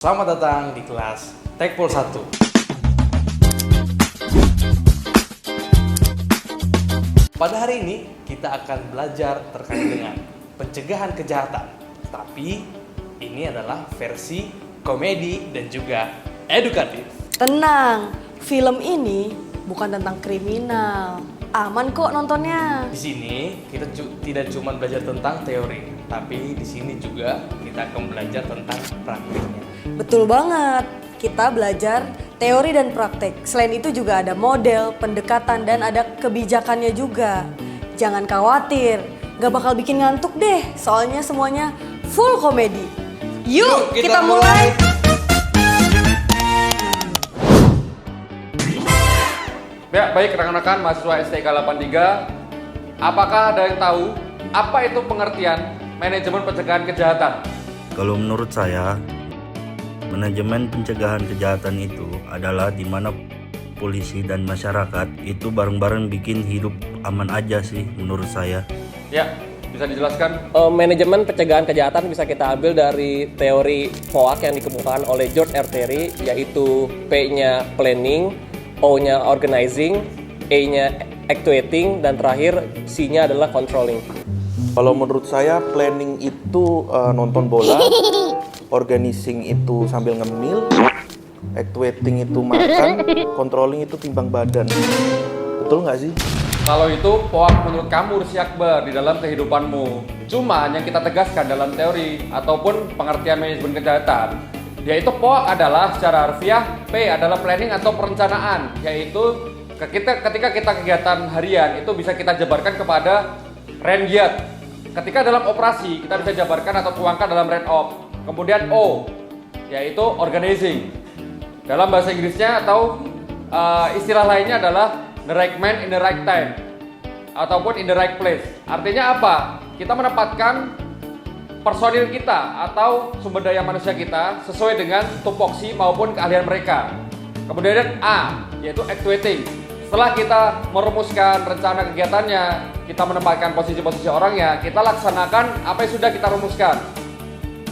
Selamat datang di kelas Tekpol 1. Pada hari ini kita akan belajar terkait dengan pencegahan kejahatan. Tapi ini adalah versi komedi dan juga edukatif. Tenang, film ini bukan tentang kriminal. Aman kok nontonnya. Di sini kita tidak cuma belajar tentang teori, tapi di sini juga kita akan belajar tentang praktiknya. Betul banget. Kita belajar teori dan praktek. Selain itu juga ada model, pendekatan, dan ada kebijakannya juga. Jangan khawatir, gak bakal bikin ngantuk deh. Soalnya semuanya full komedi. Yuk kita mulai. Ya, baik rekan-rekan mahasiswa STK 83, apakah ada yang tahu apa itu pengertian manajemen pencegahan kejahatan? Kalau menurut saya, manajemen pencegahan kejahatan itu adalah di mana polisi dan masyarakat itu bareng-bareng bikin hidup aman aja sih menurut saya. Ya, bisa dijelaskan? Manajemen pencegahan kejahatan bisa kita ambil dari teori FOAK yang dikemukakan oleh George R. Terry, yaitu P-nya planning, O-nya organizing, E-nya actuating, dan terakhir C-nya adalah controlling. Kalau menurut saya planning itu nonton bola, organizing itu sambil ngemil, actuating itu makan, controlling itu timbang badan. Betul nggak sih? Kalau itu FOAK menurut kamu Rizky Akbar di dalam kehidupanmu. Cuma yang kita tegaskan dalam teori ataupun pengertian manajemen kejahatan, yaitu POAK adalah secara harfiah, P adalah planning atau perencanaan, yaitu ketika kita kegiatan harian itu bisa kita jabarkan kepada Rengiat. Ketika dalam operasi kita bisa jabarkan atau tuangkan dalam red op. Kemudian O yaitu organizing. Dalam bahasa Inggrisnya atau istilah lainnya adalah the right man in the right time ataupun in the right place. Artinya apa? Kita menempatkan personil kita atau sumber daya manusia kita sesuai dengan tupoksi maupun keahlian mereka. Kemudian A yaitu actuating. Setelah kita merumuskan rencana kegiatannya, kita menempatkan posisi-posisi orangnya, kita laksanakan apa yang sudah kita rumuskan.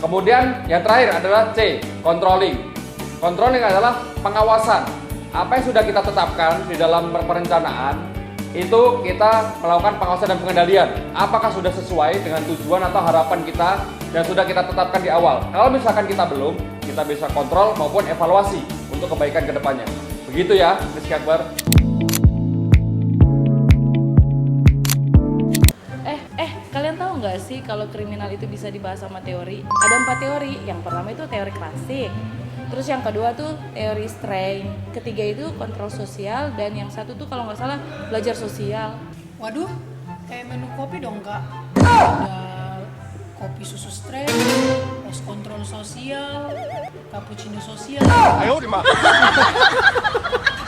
Kemudian yang terakhir adalah C, controlling. Controlling adalah pengawasan. Apa yang sudah kita tetapkan di dalam perencanaan, itu kita melakukan pengawasan dan pengendalian. Apakah sudah sesuai dengan tujuan atau harapan kita dan sudah kita tetapkan di awal. Kalau misalkan kita belum, kita bisa kontrol maupun evaluasi untuk kebaikan ke depannya. Begitu ya, Rizky Akbar. Kalian tahu nggak sih kalau kriminal itu bisa dibahas sama teori? Ada 4 teori. Yang pertama itu teori klasik. Terus yang kedua tuh teori strength. Ketiga itu kontrol sosial. Dan yang satu tuh kalau nggak salah belajar sosial. Waduh, kayak menu kopi dong kak. Ada kopi susu strength, es kontrol sosial, cappuccino sosial.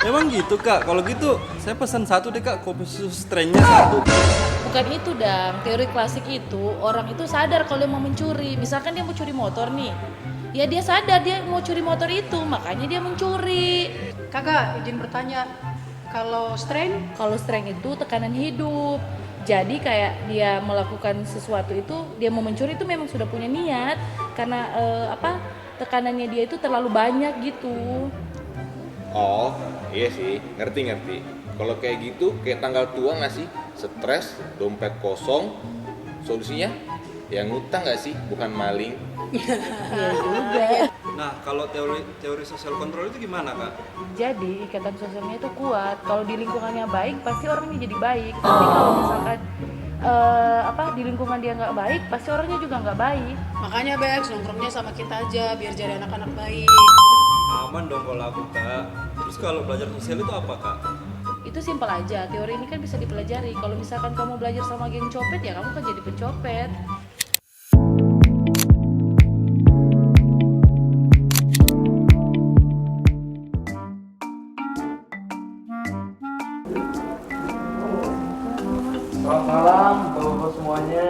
Emang gitu kak, kalau gitu saya pesan satu deh kak, kopi susu strengthnya satu. Bukan itu dang, teori klasik itu orang itu sadar kalau dia mau mencuri. Misalkan dia mau curi motor nih, ya dia sadar dia mau curi motor itu, makanya dia mencuri. Kakak, izin bertanya, kalau strength? Kalau strength itu tekanan hidup. Jadi kayak dia melakukan sesuatu itu, dia mau mencuri itu memang sudah punya niat. Karena tekanannya dia itu terlalu banyak gitu. Oh, iya sih, ngerti. Kalau kayak gitu, kayak tanggal tua nggak sih? Stres, dompet kosong, solusinya ya ngutang nggak sih? Bukan maling. Iya juga. Nah, kalau teori sosial kontrol itu gimana kak? Jadi ikatan sosialnya itu kuat. Kalau di lingkungannya baik, pasti orangnya jadi baik. Tapi kalau misalkan di lingkungan dia nggak baik, pasti orangnya juga nggak baik. Makanya Bex, nongkrongnya sama kita aja biar jadi anak-anak baik. Aman dong kalau aku kak. Terus kalau belajar sosial itu apa kak? Itu simpel aja, teori ini kan bisa dipelajari. Kalau misalkan kamu belajar sama geng copet, ya kamu kan jadi pencopet. Selamat malam bapak-bapak semuanya.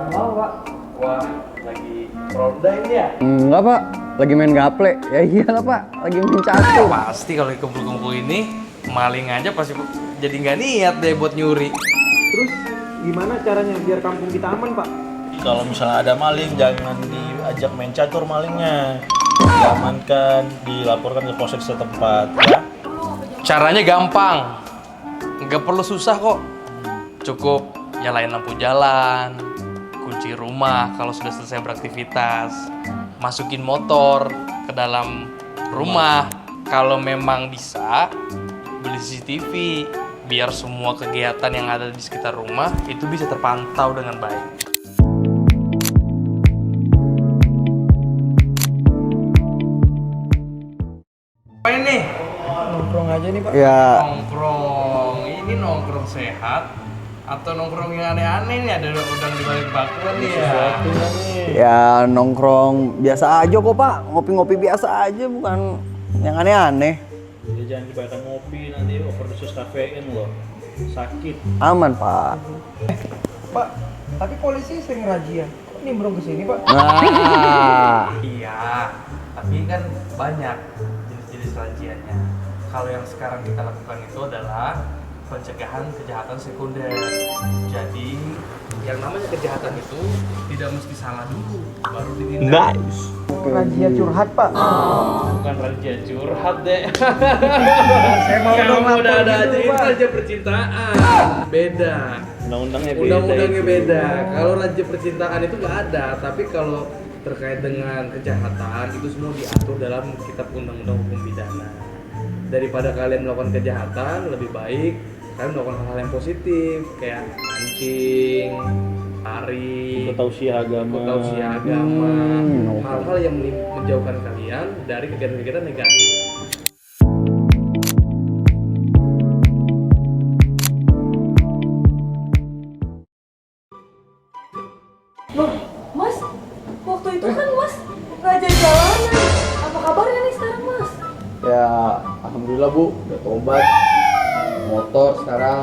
Mau pak? Wah, lagi ronda ini ya? Enggak pak, lagi main gaple. Ya iyalah pak, lagi main catur. Pasti kalau kumpul-kumpul ini maling aja pasti jadi nggak niat deh buat nyuri. Terus gimana caranya biar kampung kita aman, Pak? Kalau misalnya ada maling, jangan diajak main catur malingnya. diamankan, dilaporkan ke polsek setempat ya. Caranya gampang, nggak perlu susah kok. Cukup nyalain lampu jalan, kunci rumah kalau sudah selesai beraktivitas, masukin motor ke dalam rumah. Kalau memang bisa, beli CCTV biar semua kegiatan yang ada di sekitar rumah itu bisa terpantau dengan baik. Apa ini? Nongkrong aja nih Pak. Ya, Nongkrong, ini nongkrong sehat atau nongkrong yang aneh-aneh nih? Ada udang di balik bakwan nih ya. ya nongkrong biasa aja kok Pak. Ngopi-ngopi biasa aja, bukan yang aneh-aneh. Jadi jangan kebanyakan ngopi, nanti overdosis kafein loh. Sakit. Aman Pak. Pak, tapi polisi sering razia. Kok nimbrung ke sini Pak? Nah, Iya, tapi kan banyak jenis-jenis rajiannya. Kalau yang sekarang kita lakukan itu adalah pencegahan kejahatan sekunder. Jadi yang namanya kejahatan itu tidak mesti salah dulu baru ditindak. nice. Razia curhat Pak. Bukan raja curhat deh. Saya mau dong Kamu lapor udah ada gitu, aja ini Pak. raja percintaan. Beda. Undang-undangnya beda. Undang-undangnya itu. beda. Kalau raja percintaan itu nggak ada, tapi kalau terkait dengan kejahatan itu semua diatur dalam kitab undang-undang hukum pidana. Daripada kalian melakukan kejahatan, lebih baik kalian melakukan hal-hal yang positif kayak mancing, lari, Ikut tausiah agama. hal-hal yang menjauhkan kalian dari kegiatan-kegiatan negatif. Loh, Mas, waktu itu kan Mas raja jalanan. Apa kabarnya nih sekarang Mas? Ya, alhamdulillah Bu, udah tobat. Motor sekarang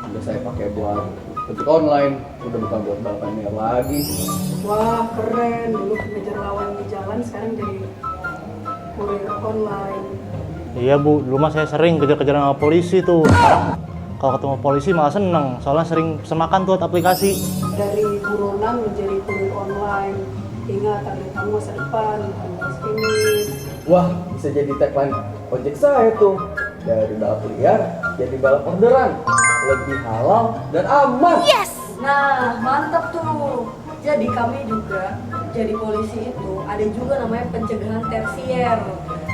udah saya pakai buat ojek online, udah bukan buat balapan liar lagi. Wah keren, dulu ngejar lawan di jalan sekarang jadi kurir online. Iya Bu, dulu mah saya sering kejar-kejaran sama polisi tuh. Sekarang kalau ketemu polisi malah seneng, soalnya sering pesen makan tuh aplikasi. Dari buronan menjadi kurir online. Ingat, target kamu masa depan, bukan garis finish. Wah, bisa jadi tagline ojek saya tuh. Dari balap liar jadi balap orderan, lebih halal dan aman. Yes! Nah, mantap tuh. Jadi kami juga jadi polisi itu ada juga namanya pencegahan tersier.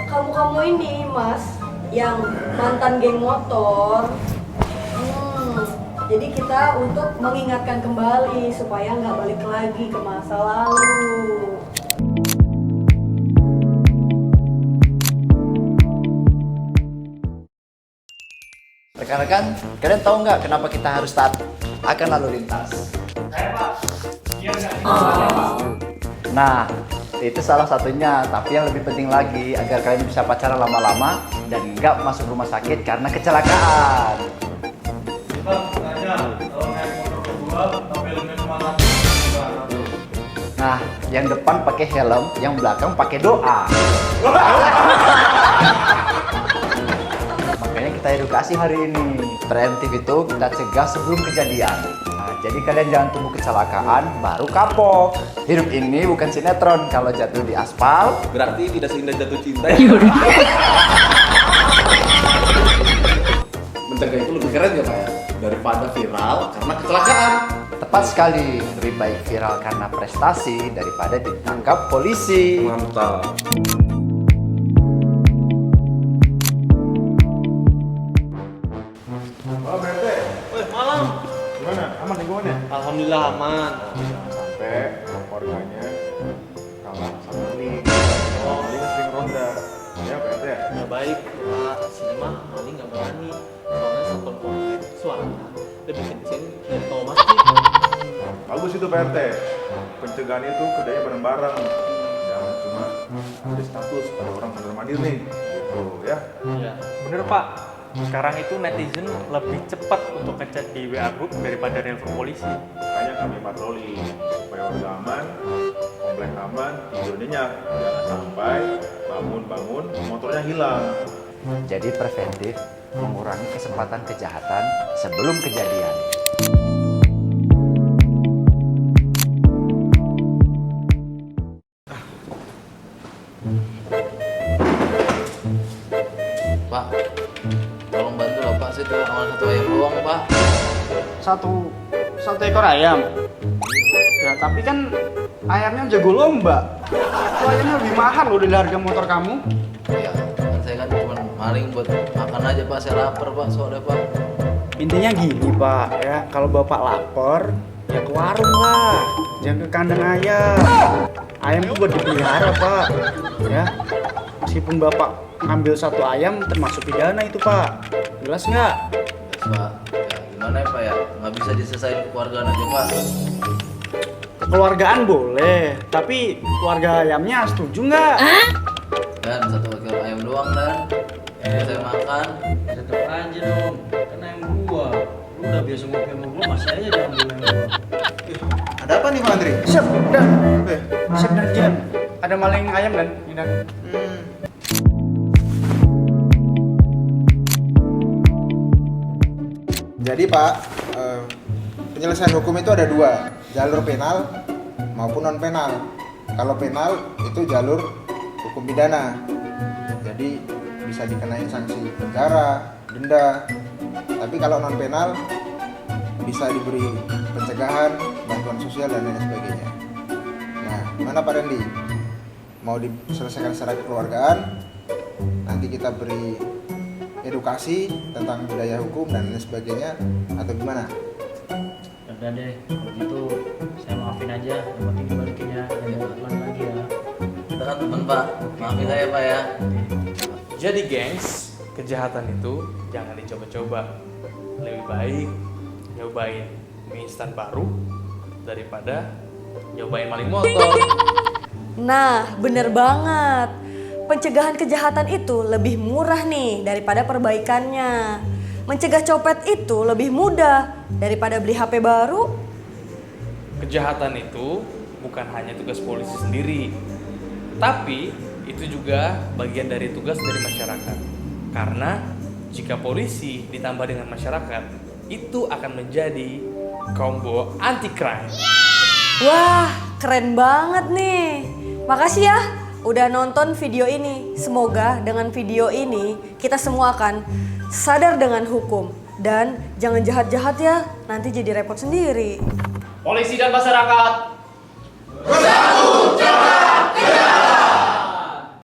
Kamu-kamu ini Mas yang mantan geng motor, jadi kita untuk mengingatkan kembali supaya nggak balik lagi ke masa lalu. Rekan-rekan, kalian tahu nggak kenapa kita harus taat akan lalu lintas? Nah, itu salah satunya. Tapi yang lebih penting lagi, agar kalian bisa pacaran lama-lama dan nggak masuk rumah sakit karena kecelakaan. Nah, yang depan pakai helm, yang belakang pakai doa. Makanya kita edukasi hari ini. Preventif itu kita cegah sebelum kejadian. Nah, jadi kalian jangan tunggu kecelakaan baru kapok. Hidup ini bukan sinetron. Kalau jatuh di aspal, Berarti tidak seindah jatuh cinta. mencegah itu lebih keren ya Pak ya? Daripada viral karena kecelakaan. Tepat sekali, lebih baik viral karena prestasi daripada ditangkap polisi. Mantap. Oh, BRT. Woi, malam. Gimana? Aman lingkungannya? Alhamdulillah aman. Jangan sampai warganya kalah sama maling. Maling sering ronda. Ya, BRT. Ya baik, Pak. Sini mah maling nggak berani. Soalnya satu polsek suara lebih kenceng dari tol masjid. Bagus itu PRT. Pencegahan itu kerjanya bareng-bareng. Jangan cuma ada status ada orang mondar-mandir nih. Gitu ya. Iya, bener Pak. Sekarang itu netizen lebih cepat untuk ngechat di WA group daripada nelpon polisi. Makanya kami patroli supaya warga aman, komplek aman, tidur nyenyak. Jangan sampai bangun-bangun motornya hilang. Jadi preventif mengurangi kesempatan kejahatan sebelum kejadian. Pak, tolong bantu lah Pak, saya cuma amal 1 ayam doang Pak. Satu ekor ayam. Ya, tapi kan ayamnya jago lomba. Itu ayamnya lebih mahal loh dari harga motor kamu. Ya, kan saya kan cuma maling buat makan aja Pak, saya lapar Pak soalnya Pak. Intinya gini Pak, ya kalau Bapak lapar, ya ke warung lah. Jangan ke kandang ayam. Ayam itu buat dipelihara Pak. Ya, meskipun Bapak ngambil 1 ayam termasuk pidana itu Pak. Jelas nggak? Yes, Pak, ya, gimana ya Pak ya, nggak bisa diselesain kekeluargaan aja Pak. Kekeluargaan boleh, tapi keluarga ayamnya setuju nggak? Dan 1 ekor ayam doang dan saya makan. Tetep aja dong, kan ayam gua. Lu udah biasa ngopi sama gua, masih aja diambil ayam gua. Ada apa nih Pak Andri? Siap, dan siap dan Jian. Ada maling ayam dan Dan. Jadi Pak, penyelesaian hukum itu ada 2, jalur penal maupun non penal. Kalau penal itu jalur hukum pidana, jadi bisa dikenain sanksi penjara, denda. Tapi kalau non penal bisa diberi pencegahan, bantuan sosial dan lain sebagainya. Nah, gimana Pak Randy? Mau diselesaikan secara kekeluargaan? Nanti kita beri edukasi tentang budaya hukum dan lain sebagainya, atau gimana? Udah deh, kalau gitu saya maafin aja, yang penting dibalikin ya, jangan ulang lagi ya. Kita kan teman Pak, maafin saya Pak ya. Jadi gengs, kejahatan itu jangan dicoba-coba. Lebih baik nyobain mie instan baru daripada nyobain maling motor. Nah, bener banget. Pencegahan kejahatan itu lebih murah nih daripada perbaikannya. Mencegah copet itu lebih mudah daripada beli HP baru. Kejahatan itu bukan hanya tugas polisi sendiri, tapi itu juga bagian dari tugas dari masyarakat. Karena jika polisi ditambah dengan masyarakat, itu akan menjadi combo anti crime. Wah, keren banget nih. Makasih ya udah nonton video ini. Semoga dengan video ini kita semua akan sadar dengan hukum. Dan jangan jahat-jahat ya, nanti jadi repot sendiri. Polisi dan masyarakat bersatu, cermat, gerak.